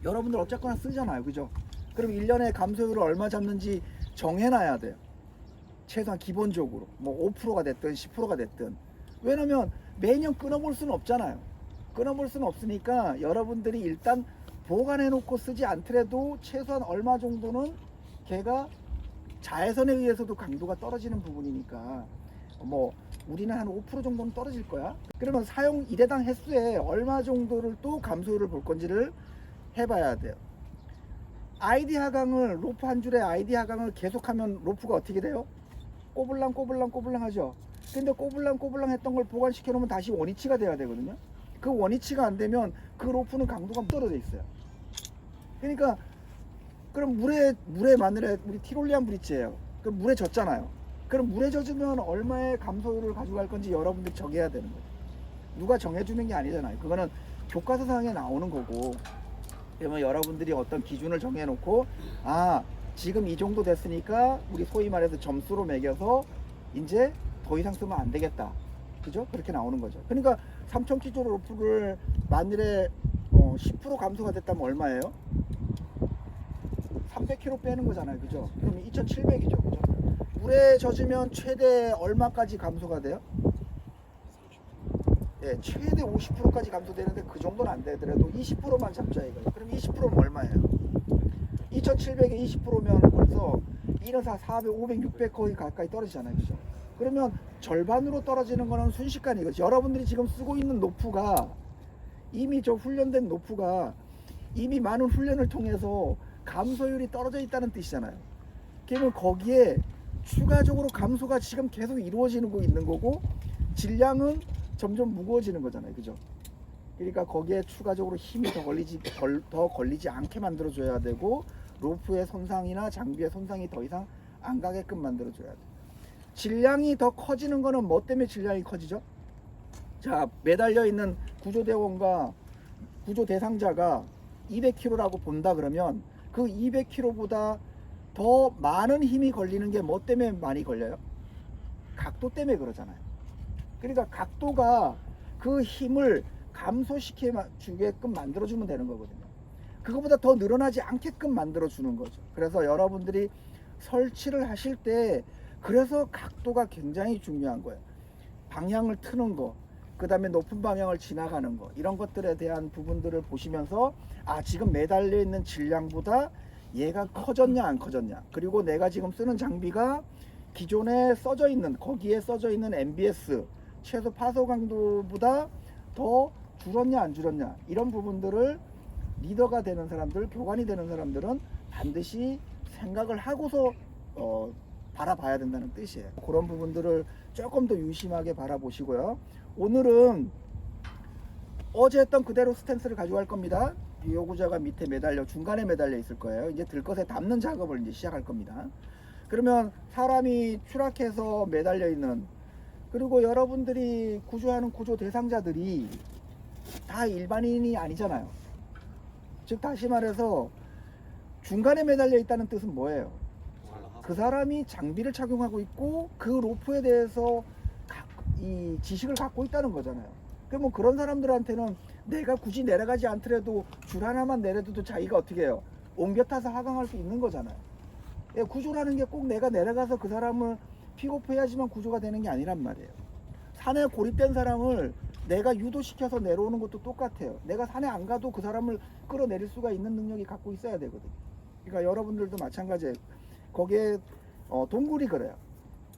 여러분들 어쨌거나 쓰잖아요, 그죠? 그럼 1년에 감소율을 얼마 잡는지 정해놔야 돼요. 최소한 기본적으로 뭐 5%가 됐든 10%가 됐든. 왜냐면 매년 끊어볼 수는 없잖아요. 끊어볼 수는 없으니까 여러분들이 일단 보관해 놓고 쓰지 않더라도 최소한 얼마 정도는 걔가 자외선에 의해서도 강도가 떨어지는 부분이니까 뭐 우리는 한 5% 정도는 떨어질 거야. 그러면 사용 일회당 횟수에 얼마 정도를 또 감소율을 볼 건지를 해봐야 돼요. 아이디 하강을 로프 한 줄에 아이디 하강을 계속하면 로프가 어떻게 돼요? 꼬불랑 하죠. 근데 꼬불랑 했던 걸 보관시켜 놓으면 다시 원위치가 돼야 되거든요. 그 원위치가 안 되면 그 로프는 강도가 떨어져 있어요. 그러니까 그럼 물에 마늘에 우리 티롤리안 브릿지예요. 그럼 물에 젖잖아요. 그럼 물에 젖으면 얼마의 감소율을 가져갈 건지 여러분들이 정해야 되는 거예요. 누가 정해주는 게 아니잖아요. 그거는 교과서상에 나오는 거고. 그러면 여러분들이 어떤 기준을 정해놓고 지금 이 정도 됐으니까 우리 소위 말해서 점수로 매겨서 이제 더 이상 쓰면 안 되겠다. 그죠? 그렇게 나오는 거죠. 그러니까 3000kg 로프를 만일에 10% 감소가 됐다면 얼마예요? 300kg 빼는 거잖아요. 그죠? 그럼 2700이죠. 그죠? 물에 젖으면 최대 얼마까지 감소가 돼요? 예, 최대 50%까지 감소되는데 그 정도는 안 되더라도 20%만 잡자 이거예요. 그럼 20%는 얼마예요? 2700에 20%면 벌써 1, 4, 400, 500, 600 거의 가까이 떨어지잖아요. 그죠? 그러면 절반으로 떨어지는 거는 순식간에 이거죠. 여러분들이 지금 쓰고 있는 노프가 이미 훈련된 노프가 이미 많은 훈련을 통해서 감소율이 떨어져 있다는 뜻이잖아요. 그러면 거기에 추가적으로 감소가 지금 계속 이루어지고 있는 거고 질량은 점점 무거워지는 거잖아요. 그죠? 그러니까 거기에 추가적으로 힘이 더 걸리지 않게 만들어줘야 되고 로프의 손상이나 장비의 손상이 더 이상 안 가게끔 만들어줘야 돼. 질량이 더 커지는 거는 뭐 때문에 질량이 커지죠? 자, 매달려 있는 구조대원과 구조 대상자가 200kg라고 본다 그러면 그 200kg보다 더 많은 힘이 걸리는 게 뭐 때문에 많이 걸려요? 각도 때문에 그러잖아요. 그러니까 각도가 그 힘을 감소시켜주게끔 만들어주면 되는 거거든요. 그거보다 더 늘어나지 않게끔 만들어주는 거죠. 그래서 여러분들이 설치를 하실 때 그래서 각도가 굉장히 중요한 거예요. 방향을 트는 거, 그 다음에 높은 방향을 지나가는 거, 이런 것들에 대한 부분들을 보시면서 지금 매달려 있는 질량보다 얘가 커졌냐 안 커졌냐, 그리고 내가 지금 쓰는 장비가 기존에 써져 있는 거기에 써져 있는 MBS 최소 파소 강도보다 더 줄었냐 안 줄었냐, 이런 부분들을 리더가 되는 사람들, 교관이 되는 사람들은 반드시 생각을 하고서 바라봐야 된다는 뜻이에요. 그런 부분들을 조금 더 유심하게 바라보시고요. 오늘은 어제 했던 그대로 스탠스를 가져갈 겁니다. 요구자가 밑에 매달려 중간에 매달려 있을 거예요. 이제 들것에 담는 작업을 이제 시작할 겁니다. 그러면 사람이 추락해서 매달려 있는, 그리고 여러분들이 구조하는 구조 대상자들이 다 일반인이 아니잖아요. 즉 다시 말해서 중간에 매달려 있다는 뜻은 뭐예요? 그 사람이 장비를 착용하고 있고 그 로프에 대해서 이 지식을 갖고 있다는 거잖아요. 그러면 그런 사람들한테는 내가 굳이 내려가지 않더라도 줄 하나만 내려둬도 자기가 어떻게 해요? 옮겨 타서 하강할 수 있는 거잖아요. 구조라는 게 꼭 내가 내려가서 그 사람을 픽업해야지만 구조가 되는 게 아니란 말이에요. 산에 고립된 사람을 내가 유도시켜서 내려오는 것도 똑같아요. 내가 산에 안 가도 그 사람을 끌어내릴 수가 있는 능력이 갖고 있어야 되거든요. 그러니까 여러분들도 마찬가지예요. 거기에 동굴이 그래요.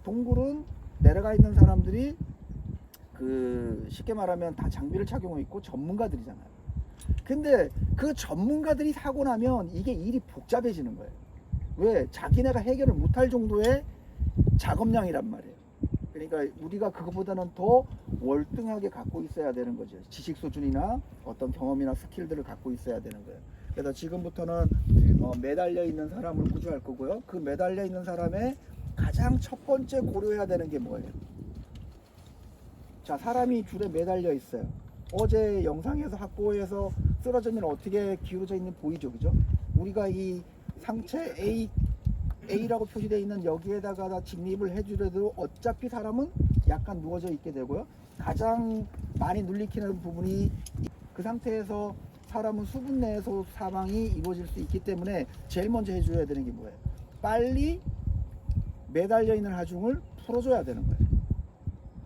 동굴은 내려가 있는 사람들이 쉽게 말하면 다 장비를 착용하고 있고 전문가들이잖아요. 근데 그 전문가들이 사고 나면 이게 일이 복잡해지는 거예요. 왜? 자기네가 해결을 못할 정도의 작업량이란 말이에요. 그러니까 우리가 그거보다는 더 월등하게 갖고 있어야 되는 거죠. 지식 수준이나 어떤 경험이나 스킬들을 갖고 있어야 되는 거예요. 그래서 지금부터는 매달려 있는 사람을 구조할 거고요. 그 매달려 있는 사람의 가장 첫 번째 고려해야 되는 게 뭐예요? 자, 사람이 줄에 매달려 있어요. 어제 영상에서 확보해서 쓰러지면 어떻게 기울어져 있는 보이죠, 그죠? 우리가 이 상체 A라고 표시되어 있는 여기에다가 직립을 해주려도 어차피 사람은 약간 누워져 있게 되고요. 가장 많이 눌리키는 부분이 그 상태에서 사람은 수분 내에서 사망이 이루어질 수 있기 때문에 제일 먼저 해줘야 되는 게 뭐예요? 빨리 매달려 있는 하중을 풀어줘야 되는 거예요.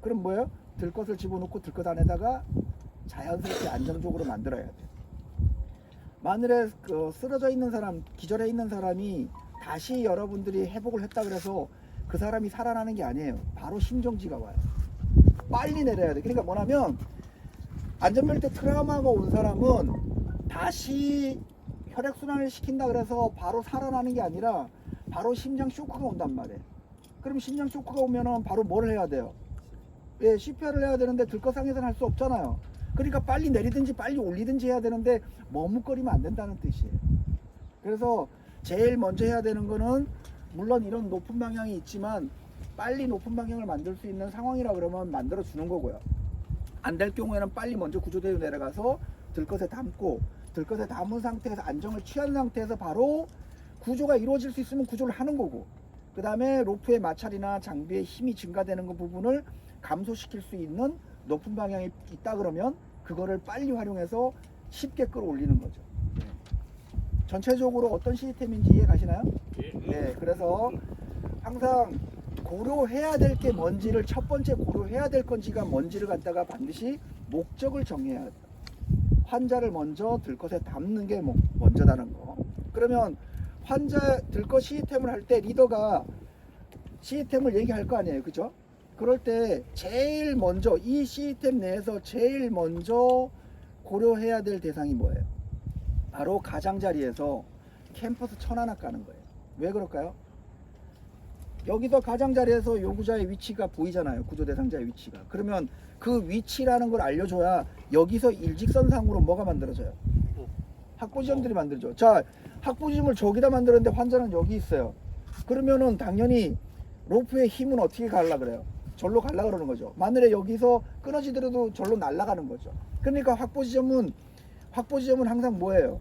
그럼 뭐예요? 들것을 집어넣고 들것 안에다가 자연스럽게 안정적으로 만들어야 돼요. 만일에 쓰러져 있는 사람, 기절해 있는 사람이 다시 여러분들이 회복을 했다 그래서 그 사람이 살아나는 게 아니에요. 바로 심정지가 와요. 빨리 내려야 돼. 그러니까 뭐냐면 안전벨트 트라우마가 온 사람은 다시 혈액순환을 시킨다 그래서 바로 살아나는 게 아니라 바로 심장 쇼크가 온단 말이에요. 그럼 심장 쇼크가 오면은 바로 뭘 해야 돼요? 예, CPR을 해야 되는데 들것상에서는 할 수 없잖아요. 그러니까 빨리 내리든지 빨리 올리든지 해야 되는데 머뭇거리면 안 된다는 뜻이에요. 그래서 제일 먼저 해야 되는 거는 물론 이런 높은 방향이 있지만 빨리 높은 방향을 만들 수 있는 상황이라 그러면 만들어 주는 거고요. 안 될 경우에는 빨리 먼저 구조대로 내려가서 들것에 담고 들것에 담은 상태에서 안정을 취한 상태에서 바로 구조가 이루어질 수 있으면 구조를 하는 거고, 그 다음에 로프의 마찰이나 장비의 힘이 증가되는 그 부분을 감소시킬 수 있는 높은 방향이 있다 그러면 그거를 빨리 활용해서 쉽게 끌어올리는 거죠. 네. 전체적으로 어떤 시스템인지 이해 가시나요? 네, 그래서 항상 고려해야 될 게 뭔지를 첫 번째 고려해야 될 건지가 뭔지를 갖다가 반드시 목적을 정해야 돼요. 환자를 먼저 들것에 담는 게 먼저다는 거. 그러면 환자 들것 시스템을 할 때 리더가 시스템을 얘기할 거 아니에요, 그죠? 그럴 때 제일 먼저 이 시스템 내에서 제일 먼저 고려해야 될 대상이 뭐예요? 바로 가장자리에서 캠퍼스 천안화 까는 거예요. 왜 그럴까요? 여기서 가장자리에서 요구자의 위치가 보이잖아요. 구조 대상자의 위치가. 그러면 그 위치라는 걸 알려줘야 여기서 일직선상으로 뭐가 만들어져요? 확보지점들이 만들어져. 자, 확보지점을 저기다 만들었는데 환자는 여기 있어요. 그러면은 당연히 로프의 힘은 어떻게 가려고 그래요? 절로 가려고 그러는 거죠. 만일에 여기서 끊어지더라도 절로 날아가는 거죠. 그러니까 확보지점은 항상 뭐예요?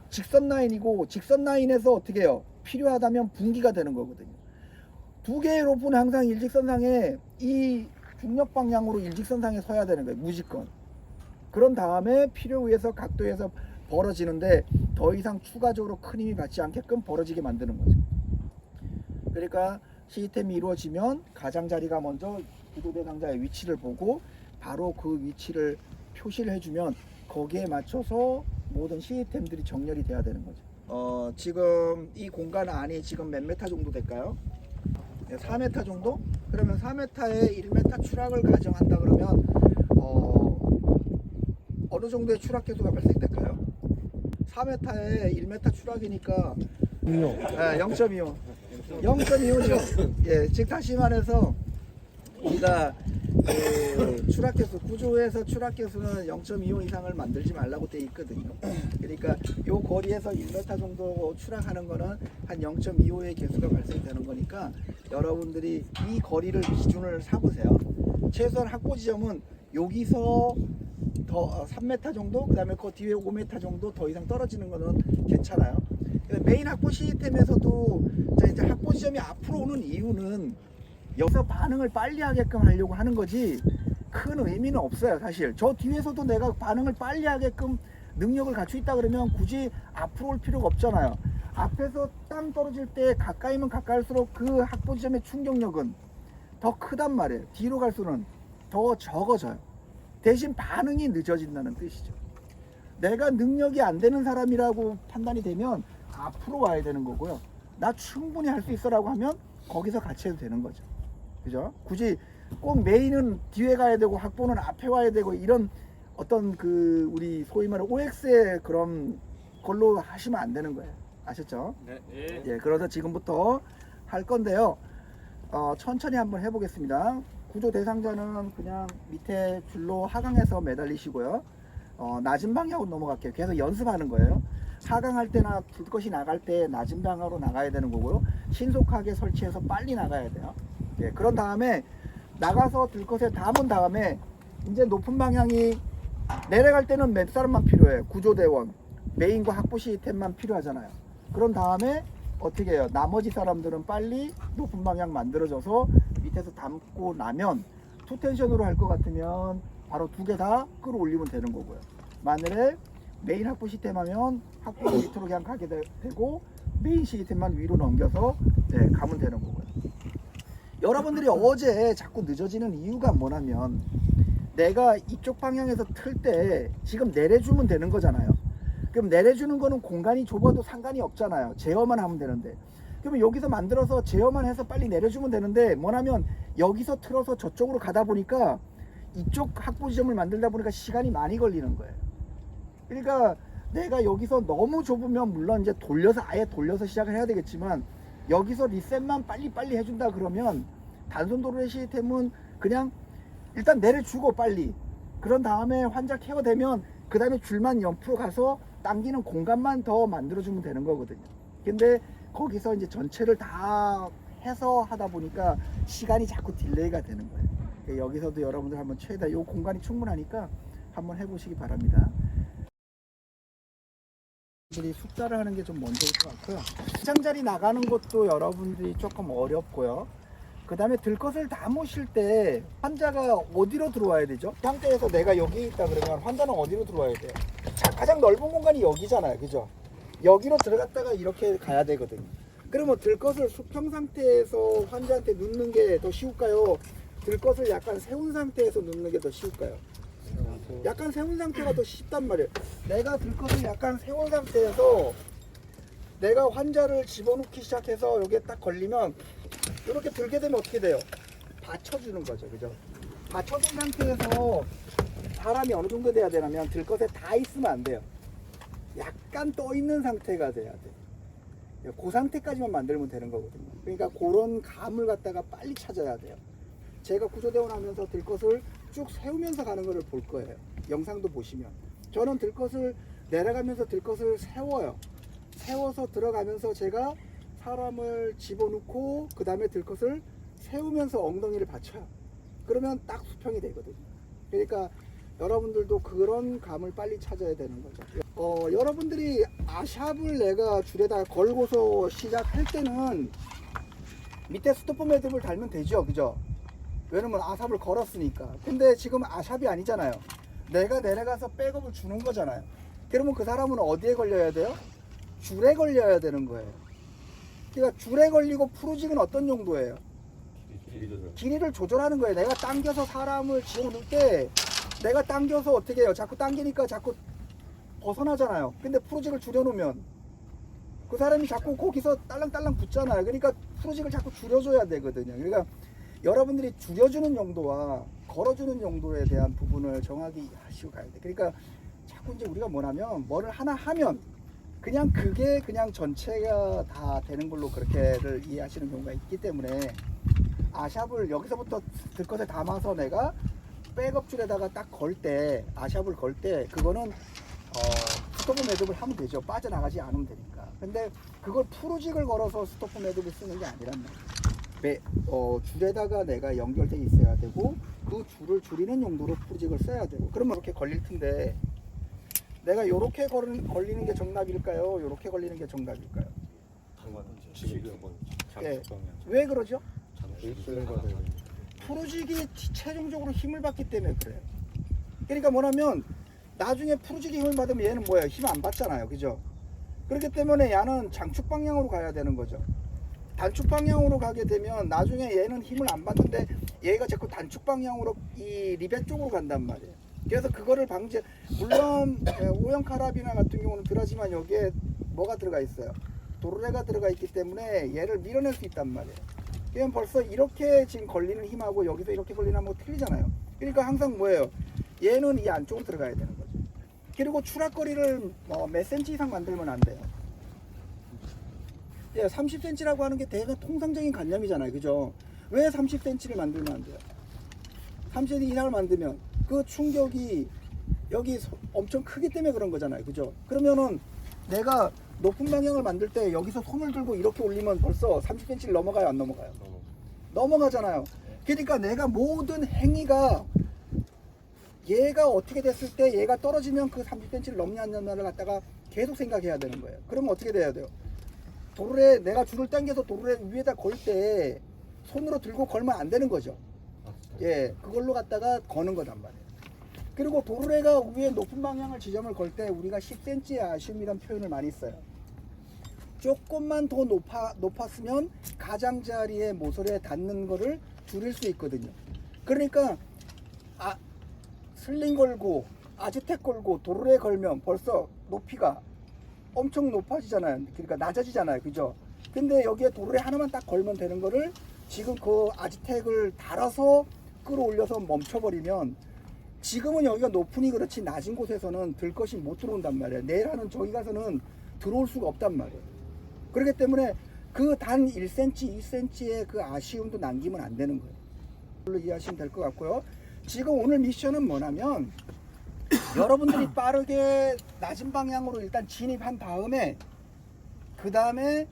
직선 라인이고, 직선 라인에서 어떻게 해요? 필요하다면 분기가 되는 거거든요. 두 개의 로프는 항상 일직선상에 이 중력 방향으로 일직선상에 서야 되는 거예요. 무조건. 그런 다음에 필요에 의해서 각도에서 벌어지는데 더 이상 추가적으로 큰 힘이 받지 않게끔 벌어지게 만드는 거죠. 그러니까 시스템이 이루어지면 가장자리가 먼저 구조 대상자의 위치를 보고 바로 그 위치를 표시를 해주면 거기에 맞춰서 모든 시스템들이 정렬이 돼야 되는 거죠. 지금 이 공간 안이 지금 몇 메타 정도 될까요? 4m 정도? 그러면 4m에 1m 추락을 가정한다 그러면 어느 정도의 추락 계수가 발생될까요? 4m에 1m 추락이니까 0.25. 0.25죠. 예, 즉 다시 말해서 우리가 추락 계수, 구조에서 추락 계수는 0.25 이상을 만들지 말라고 되어 있거든요. 그러니까 요 거리에서 1m 정도 추락하는 거는 한 0.25의 계수가 발생되는 거니까 여러분들이 이 거리를 기준을 삼으세요. 최소한 확보 지점은 여기서 더 3m 정도, 그 다음에 그 뒤에 5m 정도 더 이상 떨어지는 거는 괜찮아요. 메인 확보 시스템에서도 이제 확보 지점이 앞으로 오는 이유는 여기서 반응을 빨리 하게끔 하려고 하는 거지 큰 의미는 없어요. 사실 저 뒤에서도 내가 반응을 빨리 하게끔 능력을 갖추고 있다 그러면 굳이 앞으로 올 필요가 없잖아요. 앞에서 땅 떨어질 때 가까이면 가까울수록 그 확보 지점의 충격력은 더 크단 말이에요. 뒤로 갈수록 더 적어져요. 대신 반응이 늦어진다는 뜻이죠. 내가 능력이 안 되는 사람이라고 판단이 되면 앞으로 와야 되는 거고요. 나 충분히 할 수 있어라고 하면 거기서 같이 해도 되는 거죠. 그죠? 굳이 꼭 메인은 뒤에 가야 되고 확보는 앞에 와야 되고 이런 어떤 그 우리 소위 말하는 OX의 그런 걸로 하시면 안 되는 거예요. 아셨죠? 네. 예, 그래서 지금부터 할 건데요. 천천히 한번 해보겠습니다. 구조 대상자는 그냥 밑에 줄로 하강해서 매달리시고요. 낮은 방향으로 넘어갈게요. 계속 연습하는 거예요. 하강할 때나 들것이 나갈 때 낮은 방향으로 나가야 되는 거고요. 신속하게 설치해서 빨리 나가야 돼요. 예, 그런 다음에 나가서 들것에 담은 다음에 이제 높은 방향이 내려갈 때는 몇 사람만 필요해요. 구조대원, 메인과 확보 시스템만 필요하잖아요. 그런 다음에 어떻게 해요? 나머지 사람들은 빨리 높은 방향 만들어져서 밑에서 담고 나면 투텐션으로 할 것 같으면 바로 두 개 다 끌어올리면 되는 거고요. 만일에 메인 확보 시스템 하면 확보 밑으로 그냥 가게 되고 메인 시스템만 위로 넘겨서 네, 가면 되는 거고요. 여러분들이 어제 자꾸 늦어지는 이유가 뭐냐면 내가 이쪽 방향에서 틀 때 지금 내려주면 되는 거잖아요. 그럼 내려주는 거는 공간이 좁아도 상관이 없잖아요. 제어만 하면 되는데. 그러면 여기서 만들어서 제어만 해서 빨리 내려주면 되는데 뭐냐면 여기서 틀어서 저쪽으로 가다 보니까 이쪽 확보 지점을 만들다 보니까 시간이 많이 걸리는 거예요. 그러니까 내가 여기서 너무 좁으면 물론 이제 아예 돌려서 시작을 해야 되겠지만 여기서 리셋만 빨리빨리 해준다 그러면 단순 도로의 시스템은 그냥 일단 내려주고 빨리 그런 다음에 환자 케어되면 그 다음에 줄만 옆으로 가서 당기는 공간만 더 만들어주면 되는 거거든요. 근데 거기서 이제 전체를 다 해서 하다 보니까 시간이 자꾸 딜레이가 되는 거예요. 여기서도 여러분들 한번 최대한 이 공간이 충분하니까 한번 해보시기 바랍니다. 숫자를 하는 게 좀 먼저일 것 같고요. 시장자리 나가는 것도 여러분들이 조금 어렵고요. 그 다음에 들것을 다 모실 때 환자가 어디로 들어와야 되죠? 상태에서 내가 여기 있다 그러면 환자는 어디로 들어와야 돼요? 자, 가장 넓은 공간이 여기잖아요, 그죠? 여기로 들어갔다가 이렇게 가야 되거든요. 그러면 들것을 수평 상태에서 환자한테 눕는 게 더 쉬울까요? 들것을 약간 세운 상태에서 눕는 게 더 쉬울까요? 약간 세운 상태가 더 쉽단 말이에요. 내가 들것을 약간 세운 상태에서 내가 환자를 집어넣기 시작해서 여기에 딱 걸리면 이렇게 들게 되면 어떻게 돼요? 받쳐주는 거죠, 그죠? 받쳐준 상태에서 사람이 어느 정도 돼야 되냐면 들것에 다 있으면 안 돼요. 약간 떠 있는 상태가 돼야 돼요. 그 상태까지만 만들면 되는 거거든요. 그러니까 그런 감을 갖다가 빨리 찾아야 돼요. 제가 구조대원 하면서 들것을 쭉 세우면서 가는 거를 볼 거예요. 영상도 보시면 저는 들것을 내려가면서 들것을 세워요. 세워서 들어가면서 제가 사람을 집어넣고 그 다음에 들것을 세우면서 엉덩이를 받쳐요. 그러면 딱 수평이 되거든요. 그러니까 여러분들도 그런 감을 빨리 찾아야 되는 거죠. 여러분들이 아샵을 내가 줄에다가 걸고서 시작할 때는 밑에 스토퍼 매듭을 달면 되죠, 그죠? 왜냐면 아삽을 걸었으니까. 근데 지금 아샵이 아니잖아요. 내가 내려가서 백업을 주는 거잖아요. 그러면 그 사람은 어디에 걸려야 돼요? 줄에 걸려야 되는 거예요. 그러니까 줄에 걸리고 프로직은 어떤 용도예요? 길이를 조절하는 거예요. 내가 당겨서 사람을 집어넣을 때 내가 당겨서 어떻게 해요? 자꾸 당기니까 자꾸 벗어나잖아요. 근데 프로직을 줄여놓으면 그 사람이 자꾸 거기서 딸랑딸랑 붙잖아요. 그러니까 프로직을 자꾸 줄여줘야 되거든요. 그러니까 여러분들이 줄여주는 용도와 걸어주는 용도에 대한 부분을 정확히 하시고 가야 돼. 그러니까 자꾸 이제 우리가 뭐냐면 뭐를 하나 하면 그냥 그게 그냥 전체가 다 되는 걸로 그렇게를 이해하시는 경우가 있기 때문에 아샵을 여기서부터 들것에 담아서 내가 백업줄에다가 딱 걸 때 아샵을 걸 때 그거는 스토프 매듭을 하면 되죠. 빠져나가지 않으면 되니까. 근데 그걸 프로직을 걸어서 스토프 매듭을 쓰는 게 아니란 말이에요. 줄에다가 내가 연결돼 있어야 되고 그 줄을 줄이는 용도로 프로직을 써야 되고 그러면 이렇게 걸릴 텐데 내가 요렇게 걸리는 게 정답일까요? 요렇게 걸리는 게 정답일까요? 예. 왜 그러죠? 프로직이 최종적으로 힘을 받기 때문에 그래요. 그러니까 뭐냐면 나중에 프로직이 힘을 받으면 얘는 뭐예요? 힘 안 받잖아요, 그죠? 그렇기 때문에 얘는 장축 방향으로 가야 되는 거죠. 단축 방향으로 가게 되면 나중에 얘는 힘을 안 받는데 얘가 자꾸 단축 방향으로 이 리벳 쪽으로 간단 말이에요. 그래서 그거를 물론 오형 카라비나 같은 경우는 그러지만 여기에 뭐가 들어가 있어요? 도르래가 들어가 있기 때문에 얘를 밀어낼 수 있단 말이에요. 그럼 벌써 이렇게 지금 걸리는 힘하고 여기서 이렇게 걸리는 힘하고 틀리잖아요. 그러니까 항상 뭐예요? 얘는 이 안쪽으로 들어가야 되는 거죠. 그리고 추락거리를 몇 센치 이상 만들면 안 돼요. 예, 30cm라고 하는 게 대가 통상적인 관념이잖아요, 그죠? 왜 30cm를 만들면 안 돼요? 30cm 이상을 만들면 그 충격이 여기 엄청 크기 때문에 그런 거잖아요, 그죠? 그러면은 내가 높은 방향을 만들 때 여기서 손을 들고 이렇게 올리면 벌써 30cm를 넘어가요, 안 넘어가요? 넘어가잖아요. 그러니까 내가 모든 행위가 얘가 어떻게 됐을 때 얘가 떨어지면 그 30cm를 넘냐 안 넘냐를 갖다가 계속 생각해야 되는 거예요. 그러면 어떻게 돼야 돼요? 도로에 내가 줄을 당겨서 도로에 위에다 걸 때 손으로 들고 걸면 안 되는 거죠. 예, 그걸로 갖다가 거는 거단 말이에요. 그리고 도르래가 위에 높은 방향을 지점을 걸 때 우리가 10cm의 아쉬움이라는 표현을 많이 써요. 조금만 더 높았으면 가장자리의 모서리에 닿는 거를 줄일 수 있거든요. 그러니까 슬링 걸고 아즈텍 걸고 도르래 걸면 벌써 높이가 엄청 높아지잖아요. 그러니까 낮아지잖아요. 그죠? 근데 여기에 도르래 하나만 딱 걸면 되는 거를 지금 그 아즈텍을 달아서 끌어올려서 멈춰버리면 지금은 여기가 높으니 그렇지 낮은 곳에서는 들것이 못 들어온단 말이에요. 내일 하는 저기 가서는 들어올 수가 없단 말이에요. 그렇기 때문에 그 단 1cm, 2cm의 그 아쉬움도 남기면 안 되는 거예요. 그걸로 이해하시면 될 것 같고요. 지금 오늘 미션은 뭐냐면 여러분들이 빠르게 낮은 방향으로 일단 진입한 다음에 그 다음에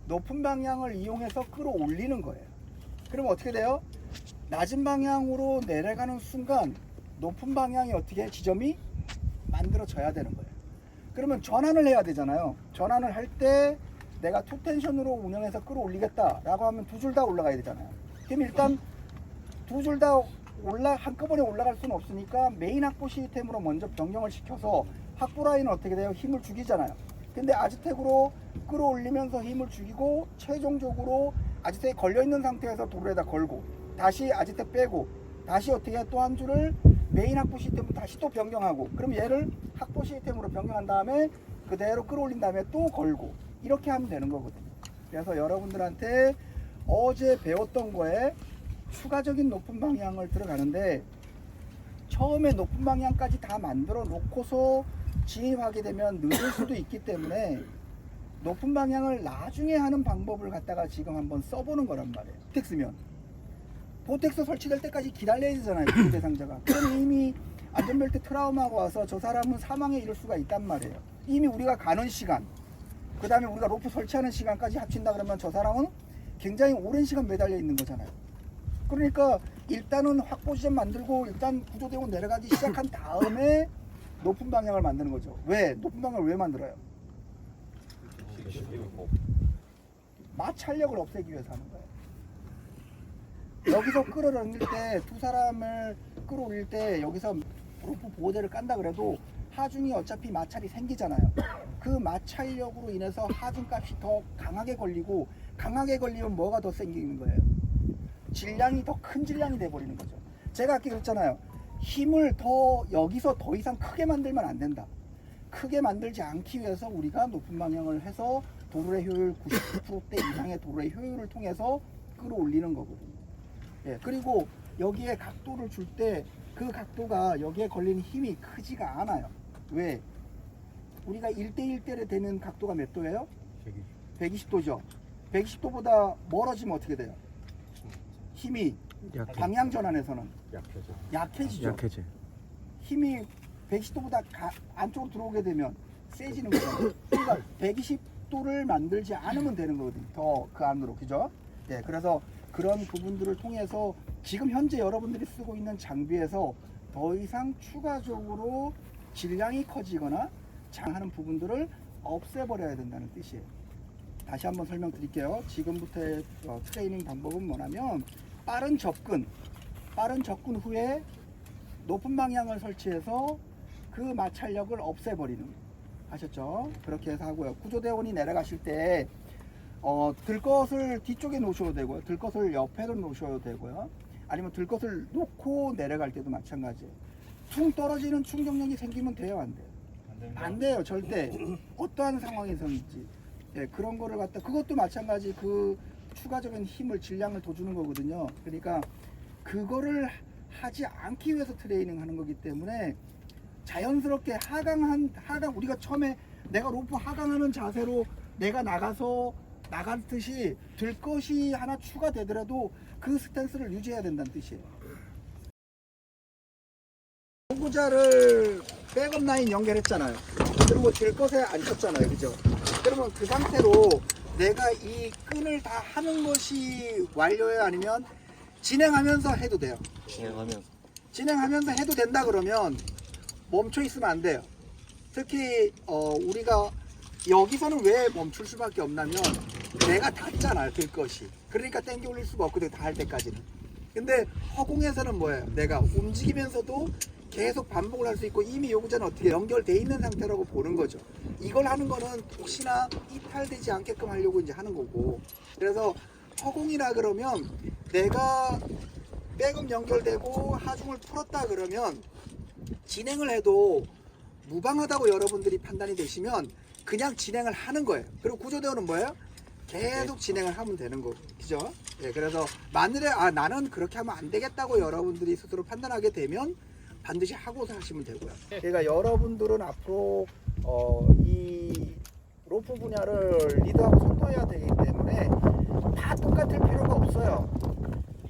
높은 방향을 이용해서 끌어올리는 거예요. 그럼 어떻게 돼요? 낮은 방향으로 내려가는 순간 높은 방향이 어떻게 지점이 만들어져야 되는 거예요. 그러면 전환을 해야 되잖아요. 전환을 할 때 내가 투텐션으로 운영해서 끌어올리겠다 라고 하면 두 줄 다 올라가야 되잖아요. 그럼 일단 두 줄 다 한꺼번에 올라갈 수는 없으니까 메인 확보 시스템으로 먼저 변경을 시켜서 확보 라인은 어떻게 돼요? 힘을 죽이잖아요. 근데 아즈텍으로 끌어올리면서 힘을 죽이고 최종적으로 아즈텍에 걸려있는 상태에서 도로에다 걸고 다시 아즈텍 빼고 다시 어떻게 또 한 줄을 메인 확보 시스템으로 다시 또 변경하고 그럼 얘를 확보 시스템으로 변경한 다음에 그대로 끌어올린 다음에 또 걸고 이렇게 하면 되는 거거든요. 그래서 여러분들한테 어제 배웠던 거에 추가적인 높은 방향을 들어가는데 처음에 높은 방향까지 다 만들어 놓고서 진입하게 되면 늦을 수도 있기 때문에 높은 방향을 나중에 하는 방법을 갖다가 지금 한번 써보는 거란 말이에요. 보텍스면 보텍스 설치될 때까지 기다려야 되잖아요. 그 대상자가. 그럼 이미 안전벨트 트라우마가 와서 저 사람은 사망에 이를 수가 있단 말이에요. 이미 우리가 가는 시간 그 다음에 우리가 로프 설치하는 시간까지 합친다 그러면 저 사람은 굉장히 오랜 시간 매달려 있는 거잖아요. 그러니까 일단은 확보 지점 만들고 일단 구조대원 내려가기 시작한 다음에 높은 방향을 만드는 거죠. 왜? 높은 방향을 왜 만들어요? 마찰력을 없애기 위해서 하는 거예요. 여기서 끌어올릴 때 두 사람을 끌어올릴 때 여기서 로프 보호대를 깐다 그래도 하중이 어차피 마찰이 생기잖아요. 그 마찰력으로 인해서 하중값이 더 강하게 걸리고 강하게 걸리면 뭐가 더 생기는 거예요? 질량이 더 큰 질량이 돼버리는 거죠. 제가 아까 그랬잖아요. 힘을 더 여기서 더 이상 크게 만들면 안 된다. 크게 만들지 않기 위해서 우리가 높은 방향을 해서 도르래 효율 99%대 이상의 도르래 효율을 통해서 끌어올리는 거거든요. 예, 그리고 여기에 각도를 줄 때 그 각도가 여기에 걸리는 힘이 크지가 않아요. 왜? 우리가 1대1대를 되는 각도가 몇 도예요? 120도죠. 120도보다 멀어지면 어떻게 돼요? 힘이 방향 전환에서는 약해지죠. 힘이 120도보다 안쪽으로 들어오게 되면 세지는 거죠. 그러니까 120도를 만들지 않으면 되는 거거든요. 더 그 안으로. 그죠? 네, 그래서 그런 부분들을 통해서 지금 현재 여러분들이 쓰고 있는 장비에서 더 이상 추가적으로 질량이 커지거나 장하는 부분들을 없애버려야 된다는 뜻이에요. 다시 한번 설명드릴게요. 지금부터의 트레이닝 방법은 뭐냐면 빠른 접근 후에 높은 방향을 설치해서 그 마찰력을 없애버리는 아셨죠? 그렇게 해서 하고요. 구조대원이 내려가실 때 들것을 뒤쪽에 놓으셔도 되고요. 들것을 옆에도 놓으셔도 되고요. 아니면 들것을 놓고 내려갈 때도 마찬가지예요. 퉁 떨어지는 충격력이 생기면 돼요, 안 돼요? 안 돼요, 절대. 어떠한 상황에서든지. 예, 그런 거를 갖다 그것도 마찬가지 그 추가적인 힘을 질량을 더 주는 거거든요. 그러니까 그거를 하지 않기 위해서 트레이닝 하는 거기 때문에 자연스럽게 하강 우리가 처음에 내가 로프 하강하는 자세로 내가 나갔듯이 들것이 하나 추가되더라도 그 스탠스를 유지해야 된다는 뜻이에요. 호구자를 백업 라인 연결했잖아요. 그리고 들것에 앉혔잖아요. 그죠? 그러면 그 상태로 내가 이 끈을 다 하는 것이 완료예요? 아니면 진행하면서 해도 돼요? 진행하면서 해도 된다 그러면 멈춰 있으면 안 돼요. 특히 우리가 여기서는 왜 멈출 수밖에 없냐면 내가 닿잖아요. 들것이. 그러니까 당겨 올릴 수가 없거든요. 다 할 때까지는. 근데 허공에서는 뭐예요? 내가 움직이면서도 계속 반복을 할 수 있고 이미 요구자는 어떻게 연결돼 있는 상태라고 보는 거죠. 이걸 하는 거는 혹시나 이탈되지 않게끔 하려고 이제 하는 거고. 그래서 허공이라 그러면 내가 백업 연결되고 하중을 풀었다 그러면 진행을 해도 무방하다고 여러분들이 판단이 되시면 그냥 진행을 하는 거예요. 그리고 구조대원은 뭐예요? 계속 진행을 하면 되는 거죠. 그죠? 예, 그래서 만일에 나는 그렇게 하면 안 되겠다고 여러분들이 스스로 판단하게 되면 반드시 하고서 하시면 되고요. 그러니까 여러분들은 앞으로 이 로프 분야를 리드하고 선도해야 되기 때문에 다 똑같을 필요가 없어요.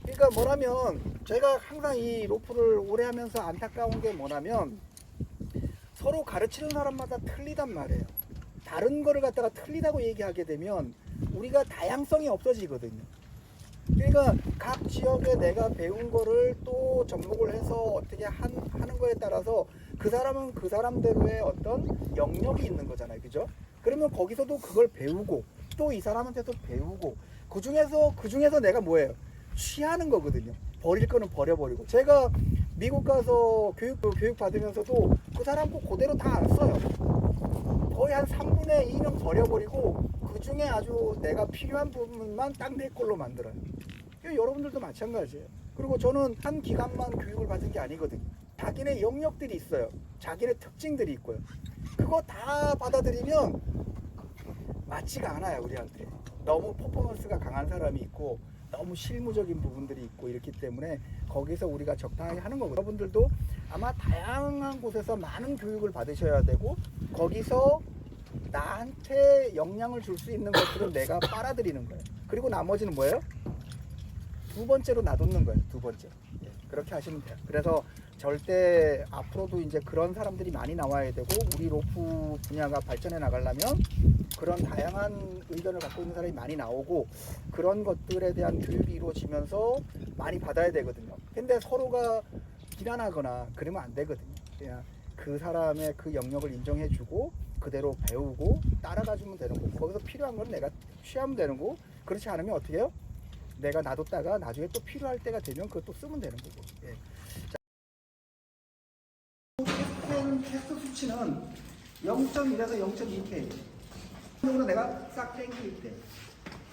그러니까 뭐냐면 제가 항상 이 로프를 오래 하면서 안타까운 게 뭐냐면 서로 가르치는 사람마다 틀리단 말이에요. 다른 거를 갖다가 틀리다고 얘기하게 되면 우리가 다양성이 없어지거든요. 그러니까 각 지역에 내가 배운 거를 또 접목을 해서 어떻게 하는 거에 따라서 그 사람은 그 사람대로의 어떤 영역이 있는 거잖아요. 그죠? 그러면 거기서도 그걸 배우고 또 이 사람한테도 배우고 그 중에서 내가 뭐예요? 취하는 거거든요. 버릴 거는 버려버리고. 제가 미국 가서 교육 받으면서도 그 사람 거 그대로 다 안 써요. 거의 한 3분의 2는 버려버리고 그 중에 아주 내가 필요한 부분만 딱 내 걸로 만들어요. 여러분들도 마찬가지예요. 그리고 저는 한 기간만 교육을 받은 게 아니거든요. 자기네 영역들이 있어요. 자기네 특징들이 있고요. 그거 다 받아들이면 맞지가 않아요, 우리한테. 너무 퍼포먼스가 강한 사람이 있고 너무 실무적인 부분들이 있고 이렇기 때문에 거기서 우리가 적당하게 하는 거고, 여러분들도 아마 다양한 곳에서 많은 교육을 받으셔야 되고 거기서 나한테 영향을 줄 수 있는 것들은 내가 빨아들이는 거예요. 그리고 나머지는 뭐예요? 두 번째로 놔두는 거예요. 두 번째. 예, 그렇게 하시면 돼요. 그래서 절대 앞으로도 이제 그런 사람들이 많이 나와야 되고 우리 로프 분야가 발전해 나가려면 그런 다양한 의견을 갖고 있는 사람이 많이 나오고 그런 것들에 대한 교육이 이루어지면서 많이 받아야 되거든요. 근데 서로가 비난하거나 그러면 안 되거든요. 그냥 그 사람의 그 영역을 인정해주고 그대로 배우고 따라가주면 되는 거고 거기서 필요한 건 내가 취하면 되는 거고 그렇지 않으면 어떻게 해요? 내가 놔뒀다가 나중에 또 필요할 때가 되면 그것도 쓰면 되는 거고. 예. 캐스트 수치는 0.1에서 0.2K. 으로 내가 싹 당길 때.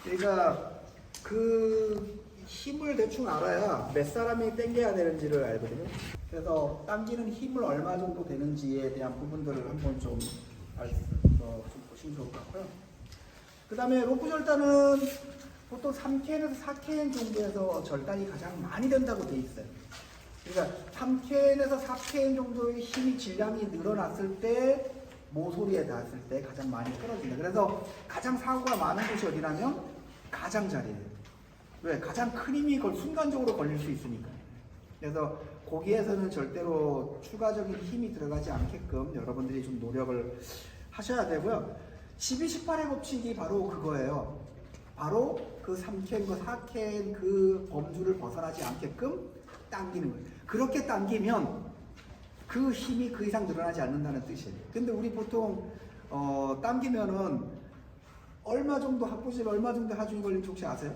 그러니까 그 힘을 대충 알아야 몇 사람이 당겨야 되는지를 알거든요. 그래서 당기는 힘을 얼마 정도 되는지에 대한 부분들을 한번 좀 보시면 좋을 것 같고요. 그 다음에 로프 절단은 보통 3캔에서 4캔 정도에서 절단이 가장 많이 된다고 돼 있어요. 그러니까 3캔에서 4캔 정도의 힘이 질량이 늘어났을 때 모서리에 닿았을 때 가장 많이 떨어진다. 그래서 가장 사고가 많은 곳이 어디냐면 가장자리예요. 왜? 가장 큰 힘이 순간적으로 걸릴 수 있으니까. 그래서 거기에서는 절대로 추가적인 힘이 들어가지 않게끔 여러분들이 좀 노력을 하셔야 되고요. 12-18의 법칙이 바로 그거예요. 바로 그 3캔과 4캔 그 범주를 벗어나지 않게끔 당기는 거예요. 그렇게 당기면 그 힘이 그 이상 늘어나지 않는다는 뜻이에요. 근데 우리 보통 당기면은 얼마 정도 합부질 얼마 정도 하중이 걸린지 혹시 아세요?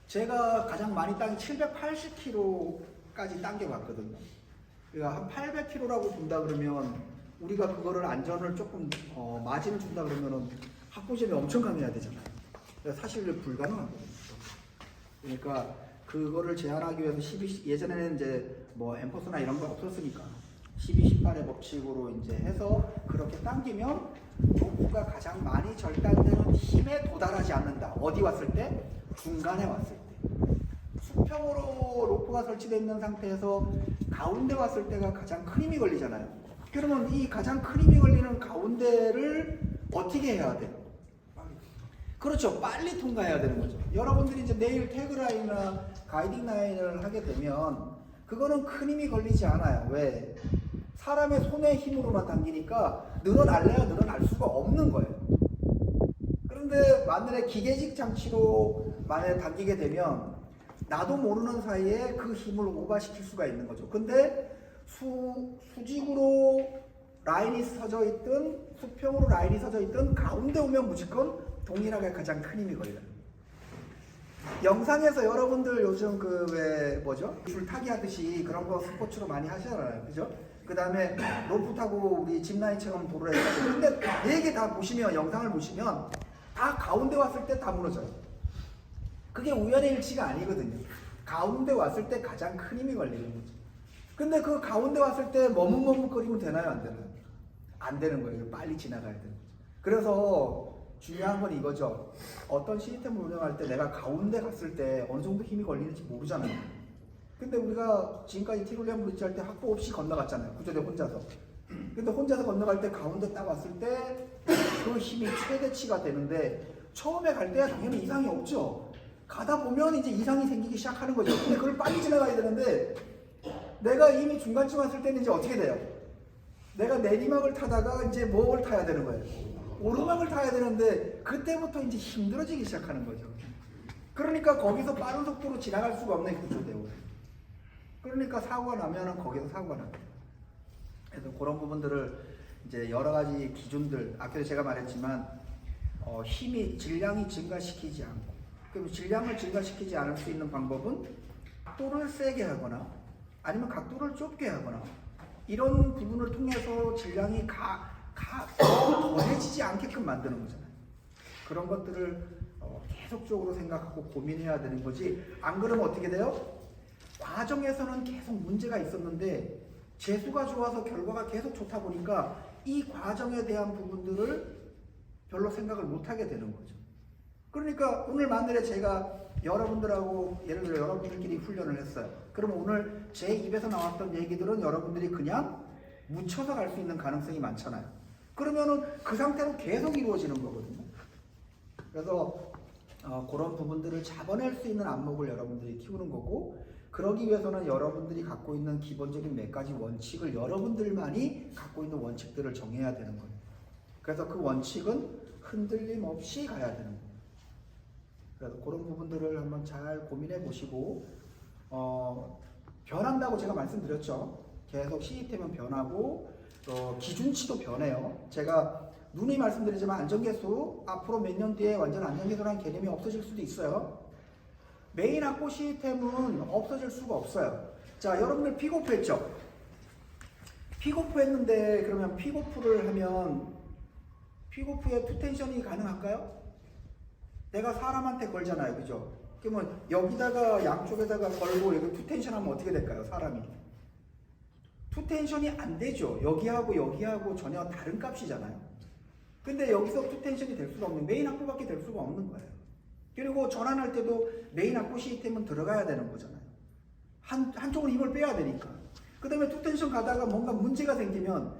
제가 가장 많이 당긴 780kg까지 당겨봤거든요. 그러니까 한 800kg라고 본다 그러면 우리가 그거를 안전을 조금 마진을 준다 그러면은 합부질이 엄청 강해야 되잖아요. 사실 불가능하거든요. 그러니까 그거를 제한하기 위해서 예전에는 이제 뭐 엠퍼스나 이런 거 없었으니까 12-18의 법칙으로 이제 해서 그렇게 당기면 로프가 가장 많이 절단되는 힘에 도달하지 않는다. 어디 왔을 때? 중간에 왔을 때. 수평으로 로프가 설치되어 있는 상태에서 가운데 왔을 때가 가장 큰 힘이 걸리잖아요. 그러면 이 가장 큰 힘이 걸리는 가운데를 어떻게 해야 돼요? 그렇죠. 빨리 통과해야 되는 거죠. 여러분들이 이제 내일 태그라인이나 가이딩 라인을 하게 되면 그거는 큰 힘이 걸리지 않아요. 왜? 사람의 손의 힘으로만 당기니까 늘어날래야 늘어날 수가 없는 거예요. 그런데 만약에 기계식 장치로 만약에 당기게 되면 나도 모르는 사이에 그 힘을 오버시킬 수가 있는 거죠. 근데 수직으로 라인이 서져 있든 수평으로 라인이 서져 있든 가운데 오면 무조건 동일하게 가장 큰 힘이 걸려요. 영상에서 여러분들 요즘 그 왜 뭐죠? 줄타기 하듯이 그런 거 스포츠로 많이 하시잖아요. 그죠? 그 다음에 로프 타고 우리 짚라인처럼 도로를 해요. 근데 되게 다 보시면, 영상을 보시면 다 가운데 왔을 때 다 무너져요. 그게 우연의 일치가 아니거든요. 가운데 왔을 때 가장 큰 힘이 걸리는 거죠. 근데 그 가운데 왔을 때 머뭇머뭇거리면 되나요? 안 되나요? 안 되는 거예요. 빨리 지나가야 되는 거죠. 그래서 중요한 건 이거죠. 어떤 시스템을 운영할 때 내가 가운데 갔을 때 어느 정도 힘이 걸리는지 모르잖아요. 근데 우리가 지금까지 티롤리안 브릿지 할 때 확보 없이 건너갔잖아요. 구조대 혼자서. 근데 혼자서 건너갈 때 가운데 딱 왔을 때 그 힘이 최대치가 되는데, 처음에 갈 때야 당연히 이상이 없죠. 가다 보면 이제 이상이 생기기 시작하는 거죠. 근데 그걸 빨리 지나가야 되는데, 내가 이미 중간쯤 왔을 때는 이제 어떻게 돼요? 내가 내리막을 타다가 이제 뭐를 타야 되는 거예요? 오르막을 타야 되는데, 그때부터 이제 힘들어지기 시작하는 거죠. 그러니까 거기서 빠른 속도로 지나갈 수가 없는 구조대요. 그러니까 사고가 나면은 거기서 사고가 납니다. 그래서 그런 부분들을 이제 여러 가지 기준들, 아까도 제가 말했지만 힘이, 질량이 증가시키지 않고, 그럼 질량을 증가시키지 않을 수 있는 방법은 각도를 세게 하거나 아니면 각도를 좁게 하거나, 이런 부분을 통해서 질량이 더해지지 않게끔 만드는 거잖아요. 그런 것들을 계속적으로 생각하고 고민해야 되는 거지. 안 그러면 어떻게 돼요? 과정에서는 계속 문제가 있었는데 재수가 좋아서 결과가 계속 좋다 보니까 이 과정에 대한 부분들을 별로 생각을 못하게 되는 거죠. 그러니까 오늘 만일에 제가 여러분들하고, 예를 들어 여러분들끼리 훈련을 했어요. 그러면 오늘 제 입에서 나왔던 얘기들은 여러분들이 그냥 묻혀서 갈 수 있는 가능성이 많잖아요. 그러면은 그 상태로 계속 이루어지는 거거든요. 그래서 그런 부분들을 잡아낼 수 있는 안목을 여러분들이 키우는 거고, 그러기 위해서는 여러분들이 갖고 있는 기본적인 몇 가지 원칙을, 여러분들만이 갖고 있는 원칙들을 정해야 되는 거예요. 그래서 그 원칙은 흔들림 없이 가야 되는 거예요. 그래서 그런 부분들을 한번 잘 고민해 보시고, 변한다고 제가 말씀드렸죠. 계속 시스템은 변하고 기준치도 변해요. 제가 누누이 말씀드리지만 안전계수 앞으로 몇 년 뒤에 완전 안전계수라는 개념이 없어질 수도 있어요. 메인 확보 시스템은 없어질 수가 없어요. 자, 여러분들 픽오프 했죠? 픽오프 했는데, 그러면 픽오프를 하면 픽오프에 투텐션이 가능할까요? 내가 사람한테 걸잖아요. 그죠? 그러면 여기다가 양쪽에다가 걸고 여기 투텐션 하면 어떻게 될까요? 사람이. 투텐션이 안 되죠. 여기하고 여기하고 전혀 다른 값이잖아요. 근데 여기서 투텐션이 될 수가 없는, 메인 확보밖에 될 수가 없는 거예요. 그리고 전환할 때도 메인 확보 시스템은 들어가야 되는 거잖아요. 한쪽으로 힘을 빼야 되니까. 그 다음에 투텐션 가다가 뭔가 문제가 생기면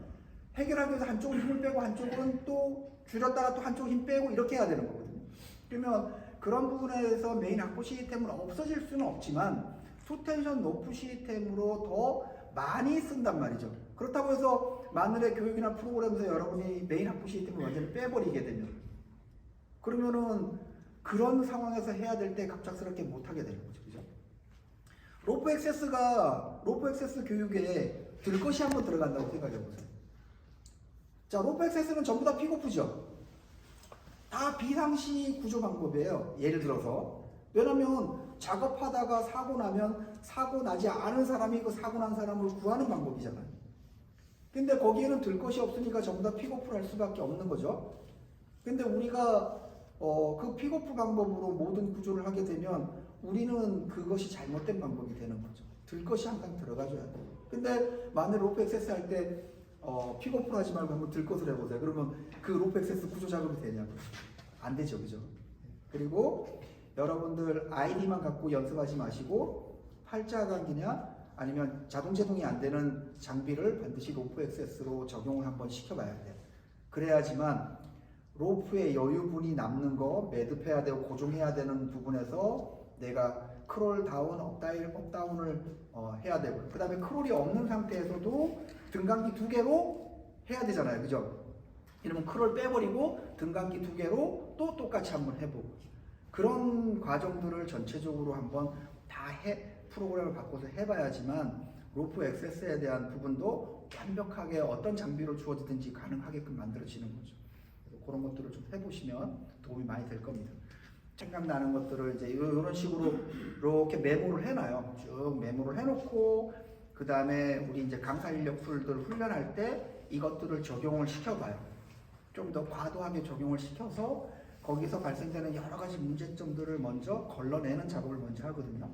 해결하기 위해서 한쪽으로 힘을 빼고 한쪽으로는 또 줄였다가 또 한쪽으로 힘 빼고 이렇게 해야 되는 거거든요. 그러면 그런 부분에서 메인 확보 시스템은 없어질 수는 없지만 투텐션 노프 시스템으로 더 많이 쓴단 말이죠. 그렇다고 해서 만일에 교육이나 프로그램에서 여러분이 메인 확보 시스템을 완전히 빼버리게 되면, 그러면은 그런 상황에서 해야 될 때 갑작스럽게 못하게 되는 거죠. 그죠? 로프 액세스 교육에 들 것이 한번 들어간다고 생각해 보세요. 자, 로프 액세스는 전부 다 픽오프죠. 다 비상시 구조 방법이에요. 예를 들어서. 왜냐면 작업하다가 사고 나면 사고 나지 않은 사람이 그 사고 난 사람을 구하는 방법이잖아요. 근데 거기에는 들 것이 없으니까 전부 다 픽오프를 할 수밖에 없는 거죠. 근데 우리가 그 픽오프 방법으로 모든 구조를 하게 되면 우리는 그것이 잘못된 방법이 되는 거죠. 들 것이 항상 들어가줘야 돼요. 근데 만일 로프 액세스 할 때 픽오프를 하지 말고 한번 들 것을 해보세요. 그러면 그 로프 액세스 구조 작업이 되냐고요? 안 되죠. 그죠? 그리고 여러분들 아이디만 갖고 연습하지 마시고 팔자 감기냐 아니면 자동 제동이 안 되는 장비를 반드시 로프 액세스로 적용을 한번 시켜봐야 돼요. 그래야지만 로프의 여유분이 남는 거, 매듭해야 되고 고정해야 되는 부분에서 내가 크롤 다운, 업다운을 해야 되고, 그 다음에 크롤이 없는 상태에서도 등간기 2개로 해야 되잖아요. 그죠? 이러면 크롤 빼버리고 등간기 2개로 또 똑같이 한번 해보고, 그런 과정들을 전체적으로 한번 다 프로그램을 바꿔서 해봐야지만 로프 액세스에 대한 부분도 완벽하게 어떤 장비로 주어지든지 가능하게끔 만들어지는 거죠. 그래서 그런 것들을 좀 해보시면 도움이 많이 될 겁니다. 생각나는 것들을 이제 이런 식으로 이렇게 메모를 해놔요. 쭉 메모를 해놓고 그 다음에 우리 이제 강사 인력 풀들 훈련할 때 이것들을 적용을 시켜봐요. 좀 더 과도하게 적용을 시켜서 거기서 발생되는 여러 가지 문제점들을 먼저 걸러내는 작업을 먼저 하거든요.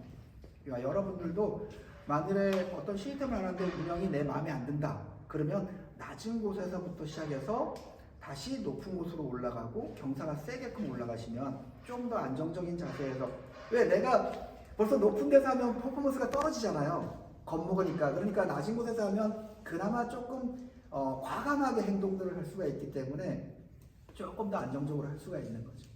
그러니까 여러분들도 만일에 어떤 시스템을 하는데 운영이 내 마음에 안 든다. 그러면 낮은 곳에서부터 시작해서 다시 높은 곳으로 올라가고 경사가 세게끔 올라가시면 좀 더 안정적인 자세에서, 왜 내가 벌써 높은 데서 하면 퍼포먼스가 떨어지잖아요. 겁먹으니까. 그러니까 낮은 곳에서 하면 그나마 조금 과감하게 행동들을 할 수가 있기 때문에 조금 더 안정적으로 할 수가 있는 거죠.